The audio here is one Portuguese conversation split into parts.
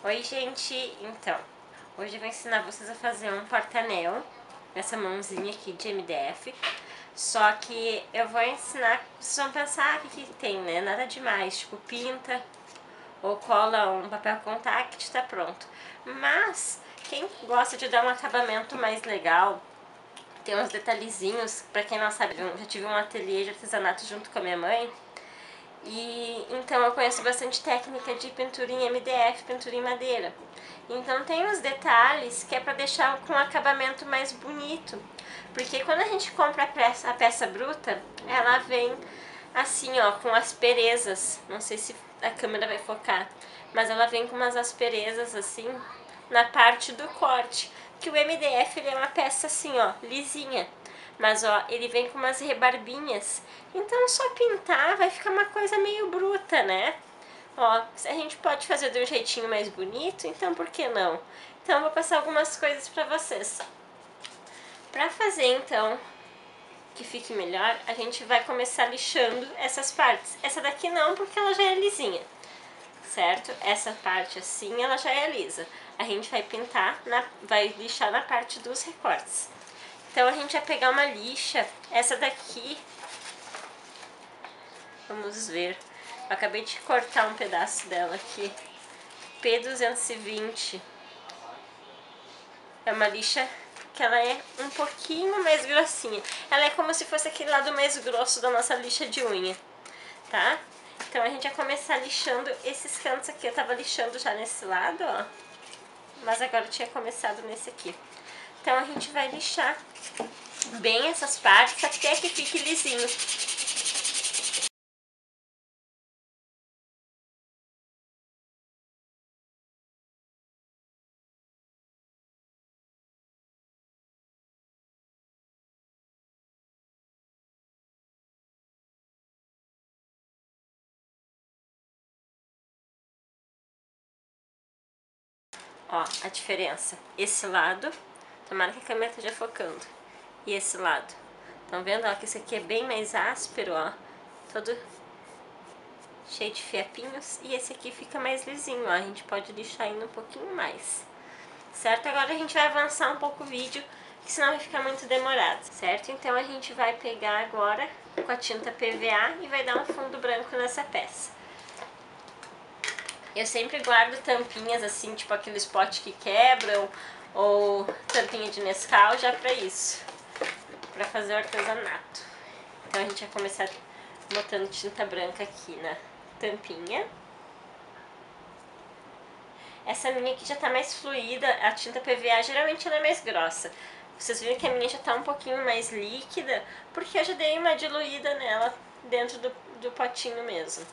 Oi gente, então, hoje eu vou ensinar vocês a fazer um porta-anel nessa mãozinha aqui de MDF. Só que eu vou ensinar, vocês vão pensar que tem, né? Nada demais, tipo pinta ou cola um papel contact e tá pronto. Mas quem gosta de dar um acabamento mais legal, tem uns detalhezinhos, pra quem não sabe, eu já tive um ateliê de artesanato junto com a minha mãe. E então eu conheço bastante técnica de pintura em MDF, pintura em madeira. Então tem uns detalhes que é para deixar com um acabamento mais bonito. Porque quando a gente compra a peça bruta, ela vem assim, ó, com asperezas. Não sei se a câmera vai focar, mas ela vem com umas asperezas assim na parte do corte. Que o MDF ele é uma peça assim, ó, lisinha. Mas ó, ele vem com umas rebarbinhas. Então só pintar vai ficar uma coisa meio bruta, né? Ó, a gente pode fazer de um jeitinho mais bonito, então por que não? Então eu vou passar algumas coisas pra vocês. Pra fazer então que fique melhor, a gente vai começar lixando essas partes. Essa daqui não, porque ela já é lisinha, certo? Essa parte assim, ela já é lisa. A gente vai pintar, vai lixar na parte dos recortes. Então a gente vai pegar uma lixa, essa daqui, vamos ver, eu acabei de cortar um pedaço dela aqui, P220, é uma lixa que ela é um pouquinho mais grossinha, ela é como se fosse aquele lado mais grosso da nossa lixa de unha, tá? Então a gente vai começar lixando esses cantos aqui, eu tava lixando já nesse lado, ó, mas agora eu tinha começado nesse aqui. Então a gente vai lixar bem essas partes até que fique lisinho. Ó, a diferença. Esse lado, tomara que a câmera esteja focando. E esse lado. Estão vendo, ó, que esse aqui é bem mais áspero, ó. Todo cheio de fiapinhos. E esse aqui fica mais lisinho, ó. A gente pode lixar ainda um pouquinho mais. Certo? Agora a gente vai avançar um pouco o vídeo, que senão vai ficar muito demorado. Certo? Então a gente vai pegar agora com a tinta PVA e vai dar um fundo branco nessa peça. Eu sempre guardo tampinhas assim, tipo aqueles potes que quebram, ou tampinha de Nescau, já pra isso, pra fazer o artesanato. Então a gente vai começar botando tinta branca aqui na tampinha. Essa minha aqui já tá mais fluida, a tinta PVA geralmente ela é mais grossa. Vocês viram que a minha já tá um pouquinho mais líquida, porque eu já dei uma diluída nela dentro do potinho mesmo,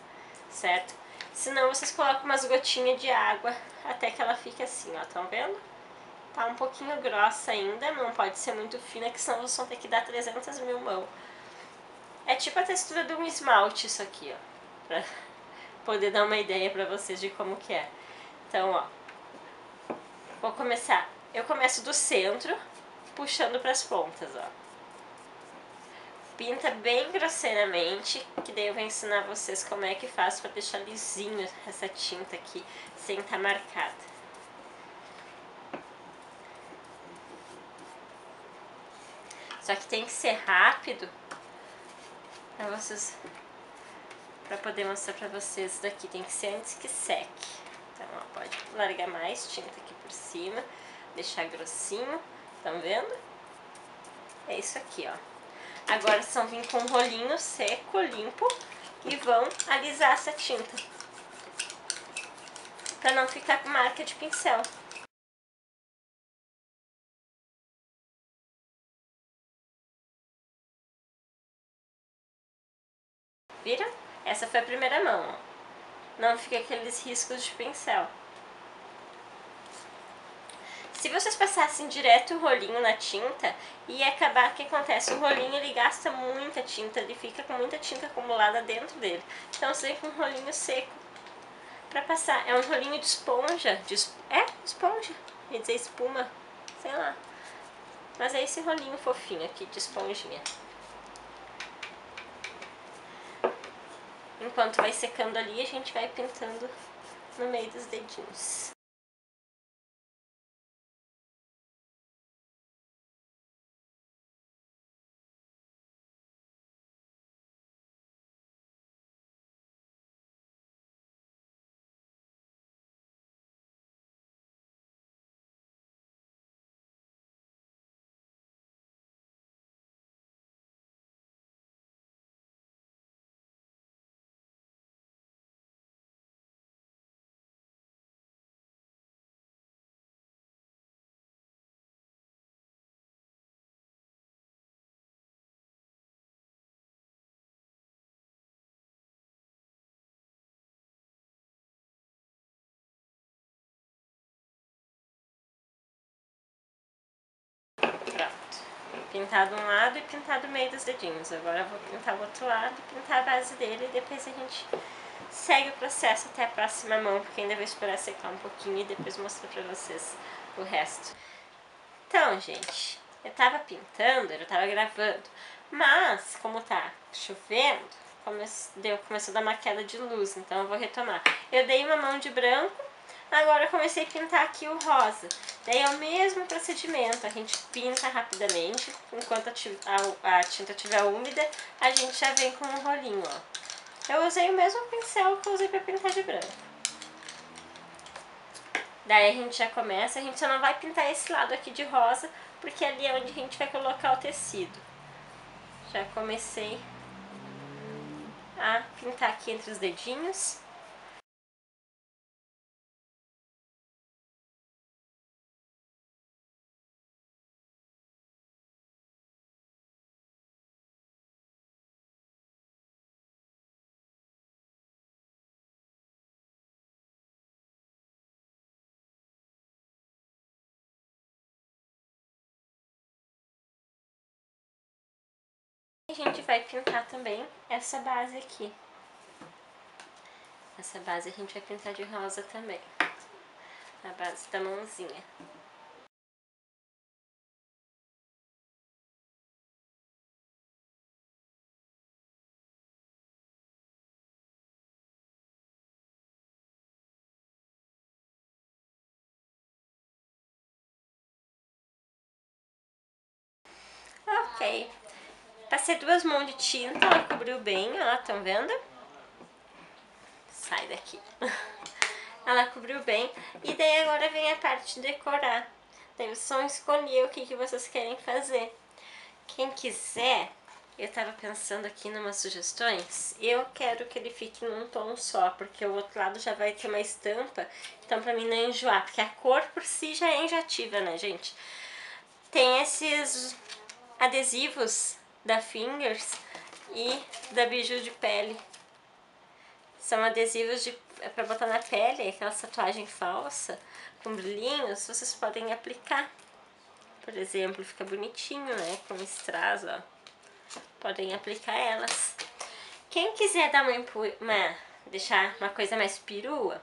certo? Senão vocês colocam umas gotinhas de água até que ela fique assim, ó, estão vendo? Tá um pouquinho grossa ainda, não pode ser muito fina, que senão vocês vão ter que dar 300 mil mãos. É tipo a textura de um esmalte isso aqui, ó, pra poder dar uma ideia pra vocês de como que é. Então, ó, vou começar, eu começo do centro, puxando pras pontas, ó. Pinta bem grosseiramente, que daí eu vou ensinar vocês como é que faz pra deixar lisinho essa tinta aqui, sem estar marcada. Só que tem que ser rápido pra poder mostrar pra vocês daqui, tem que ser antes que seque. Então, ó, pode largar mais tinta aqui por cima, deixar grossinho, estão vendo? É isso aqui, ó. Agora vocês vão vir com um rolinho seco, limpo, e vão alisar essa tinta, pra não ficar com marca de pincel. Viram? Essa foi a primeira mão, ó. Não fica aqueles riscos de pincel. Se vocês passassem direto o rolinho na tinta, ia acabar, o que acontece? O rolinho ele gasta muita tinta, ele fica com muita tinta acumulada dentro dele. Então você vem com um rolinho seco pra passar. É um rolinho de esponja, esponja, ia dizer espuma, sei lá. Mas é esse rolinho fofinho aqui de esponjinha. Enquanto vai secando ali, a gente vai pintando no meio dos dedinhos. pintado um lado e pintado o meio dos dedinhos. Agora eu vou pintar o outro lado e pintar a base dele e depois a gente segue o processo até a próxima mão, porque ainda vou esperar secar um pouquinho e depois mostrar pra vocês o resto. Então, gente, eu tava pintando, eu tava gravando, mas como tá chovendo, começou a dar uma queda de luz, então eu vou retomar. Eu dei uma mão de branco, agora eu comecei a pintar aqui o rosa. Daí é o mesmo procedimento, a gente pinta rapidamente, enquanto a tinta estiver úmida, a gente já vem com um rolinho, ó. Eu usei o mesmo pincel que eu usei pra pintar de branco. Daí a gente já começa, a gente só não vai pintar esse lado aqui de rosa, porque ali é onde a gente vai colocar o tecido. Já comecei a pintar aqui entre os dedinhos. A gente vai pintar também essa base aqui. Essa base a gente vai pintar de rosa também. A base da mãozinha. Ok. Passei 2 mãos de tinta, ela cobriu bem, ó, estão vendo? Sai daqui. Ela cobriu bem. E daí agora vem a parte de decorar. Daí vocês vão escolher o que vocês querem fazer. Quem quiser, eu tava pensando aqui em umas sugestões. Eu quero que ele fique num tom só, porque o outro lado já vai ter uma estampa. Então pra mim não enjoar, porque a cor por si já é enjoativa, né, gente? Tem esses adesivos da Fingers e da Biju de pele. São adesivos para botar na pele, aquela tatuagem falsa com brilhinhos, vocês podem aplicar. Por exemplo, fica bonitinho, né? Com strass, ó. Podem aplicar elas. Quem quiser dar deixar uma coisa mais perua,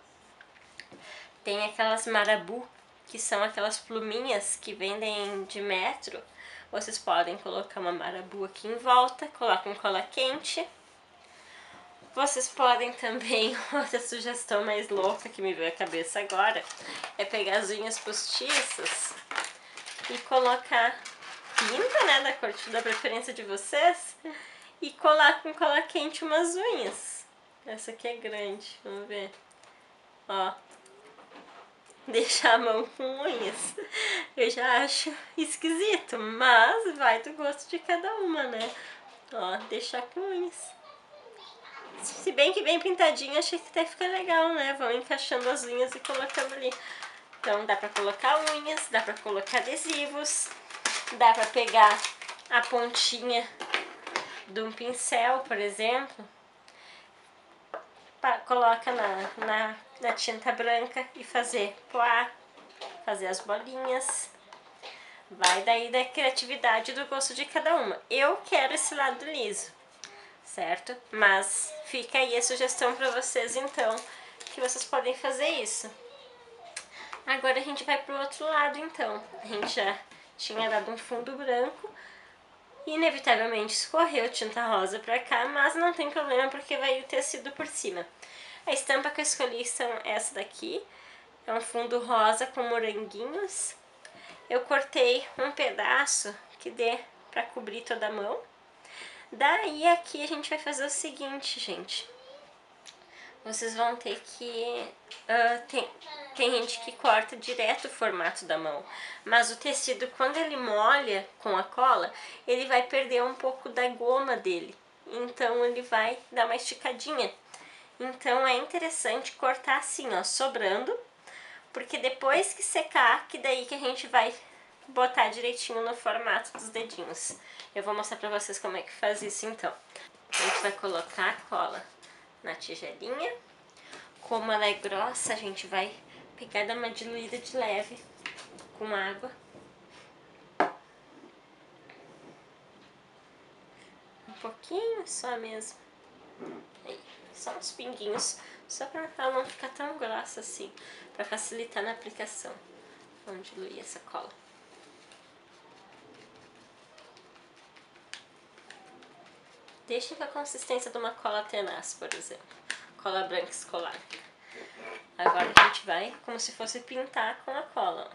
tem aquelas marabu, que são aquelas pluminhas que vendem de metro. Vocês podem colocar uma marabu aqui em volta, colocam cola quente. Vocês podem também, outra sugestão mais louca que me veio à cabeça agora, é pegar as unhas postiças e colocar tinta, né, da cor da preferência de vocês, e colar com cola quente umas unhas. Essa aqui é grande, vamos ver. Ó, deixar a mão com unhas. Eu já acho esquisito, mas vai do gosto de cada uma, né? Ó, deixar com unhas. Se bem que bem pintadinho, achei que até fica legal, né? Vão encaixando as unhas e colocando ali. Então dá pra colocar unhas, dá pra colocar adesivos, dá pra pegar a pontinha de um pincel, por exemplo, coloca na tinta branca e fazer poá, fazer as bolinhas. Vai daí da criatividade do gosto de cada uma. Eu quero esse lado liso, certo? Mas fica aí a sugestão para vocês, então, que vocês podem fazer isso. Agora a gente vai pro outro lado, então. A gente já tinha dado um fundo branco, inevitavelmente escorreu tinta rosa pra cá, mas não tem problema porque vai o tecido por cima. A estampa que eu escolhi são essa daqui, é um fundo rosa com moranguinhos. Eu cortei um pedaço que dê pra cobrir toda a mão. Daí aqui a gente vai fazer o seguinte, gente. Vocês vão ter que... tem gente que corta direto o formato da mão, mas o tecido, quando ele molha com a cola, ele vai perder um pouco da goma dele. Então ele vai dar uma esticadinha. Então é interessante cortar assim, ó, sobrando, porque depois que secar, que daí que a gente vai botar direitinho no formato dos dedinhos. Eu vou mostrar pra vocês como é que faz isso então. A gente vai colocar a cola na tigelinha. Como ela é grossa, a gente vai pegar e dar uma diluída de leve com água. pouquinho só mesmo. Aí, só uns pinguinhos, só pra ela não ficar tão grossa assim, pra facilitar na aplicação. Vamos diluir essa cola. Deixa com a consistência de uma cola tenaz, por exemplo. Cola branca escolar. Agora a gente vai como se fosse pintar com a cola.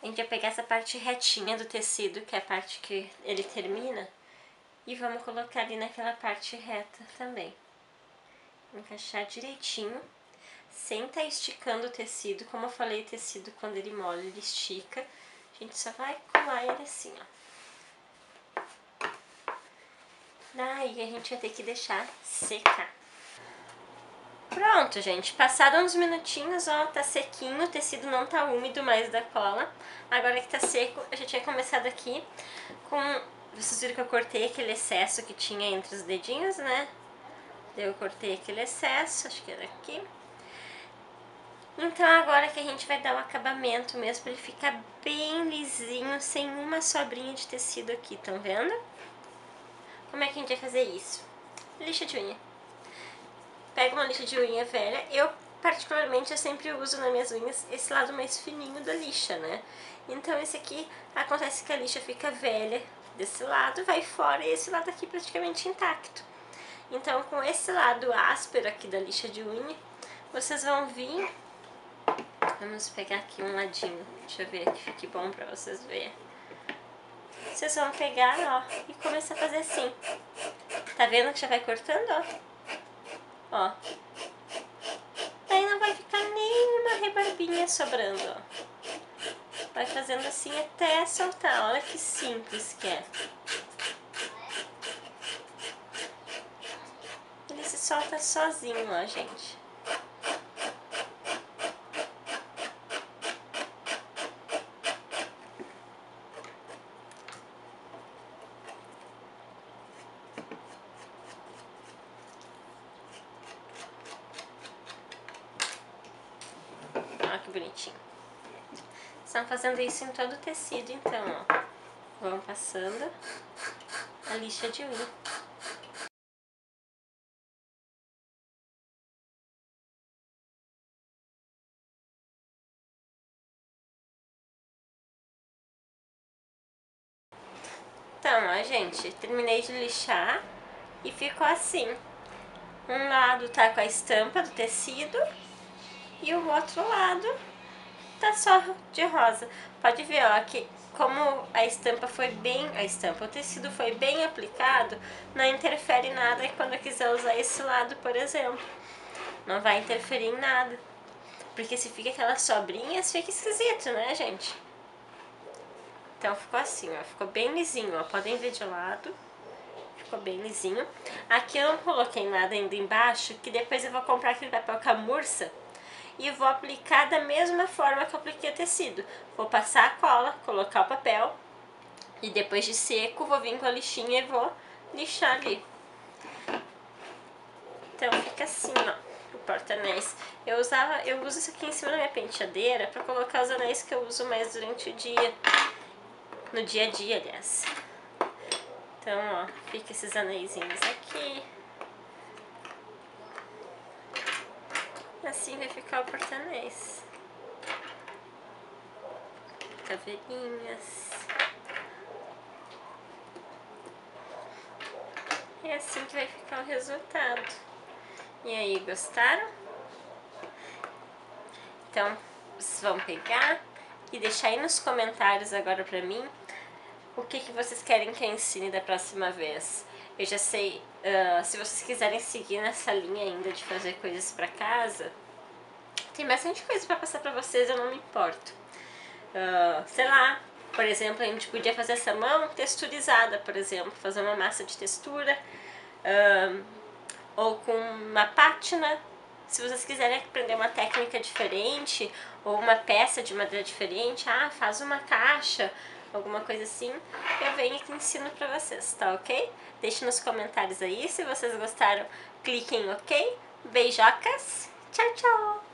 A gente vai pegar essa parte retinha do tecido, que é a parte que ele termina, e vamos colocar ali naquela parte reta também. Encaixar direitinho, sem estar esticando o tecido. Como eu falei, o tecido quando ele molha, ele estica. A gente só vai colar ele assim, ó. Daí a gente vai ter que deixar secar. Pronto, gente, passaram uns minutinhos, ó, tá sequinho, o tecido não tá úmido mais da cola. Agora que tá seco, a gente vai começar daqui com... Vocês viram que eu cortei aquele excesso que tinha entre os dedinhos, né? Eu cortei aquele excesso, acho que era aqui. Então agora que a gente vai dar o acabamento mesmo, pra ele ficar bem lisinho, sem uma sobrinha de tecido aqui, estão vendo? Como é que a gente vai fazer isso? Lixa de unha. Pega uma lixa de unha velha. Eu, particularmente, eu sempre uso nas minhas unhas esse lado mais fininho da lixa, né? Então esse aqui, acontece que a lixa fica velha desse lado, vai fora, e esse lado aqui praticamente intacto. Então com esse lado áspero aqui da lixa de unha, vocês vão vir... Vamos pegar aqui um ladinho, deixa eu ver que fique bom pra vocês verem. Vocês vão pegar, ó, e começar a fazer assim. Tá vendo que já vai cortando, ó? Ó, daí não vai ficar nenhuma rebarbinha sobrando, ó. Vai fazendo assim até soltar, olha que simples que é. Ele se solta sozinho, ó, gente. Olha que bonitinho. Estão fazendo isso em todo o tecido, então, ó. Vão passando a lixa de unha. Então, ó, gente, terminei de lixar e ficou assim. Um lado tá com a estampa do tecido e o outro lado tá só de rosa. Pode ver, ó, que como a estampa foi bem... o tecido foi bem aplicado, não interfere nada quando eu quiser usar esse lado, por exemplo. Não vai interferir em nada. Porque se fica aquelas sobrinhas, fica esquisito, né, gente? Então ficou assim, ó, ficou bem lisinho, ó. Podem ver de lado. Ficou bem lisinho. Aqui eu não coloquei nada ainda embaixo, que depois eu vou comprar aquele papel camurça e vou aplicar da mesma forma que eu apliquei o tecido. Vou passar a cola, colocar o papel e depois de seco vou vir com a lixinha e vou lixar ali. Então fica assim, ó, o porta-anéis. Eu uso isso aqui em cima da minha penteadeira pra colocar os anéis que eu uso mais durante o dia. No dia a dia, aliás. Então, ó, fica esses anéisinhos aqui. Assim vai ficar o porta-anéis. Caveirinhas. É assim que vai ficar o resultado. E aí, gostaram? Então, vocês vão pegar e deixar aí nos comentários agora pra mim o que vocês querem que eu ensine da próxima vez. Eu já sei, se vocês quiserem seguir nessa linha ainda de fazer coisas pra casa, tem bastante coisa pra passar pra vocês, eu não me importo. Sei lá, por exemplo, a gente podia fazer essa mão texturizada, por exemplo, fazer uma massa de textura, ou com uma pátina, Se vocês quiserem aprender uma técnica diferente ou uma peça de madeira diferente, faz uma caixa, alguma coisa assim, eu venho e ensino pra vocês, tá ok? Deixe nos comentários aí, se vocês gostaram, cliquem em ok. Beijocas, tchau, tchau!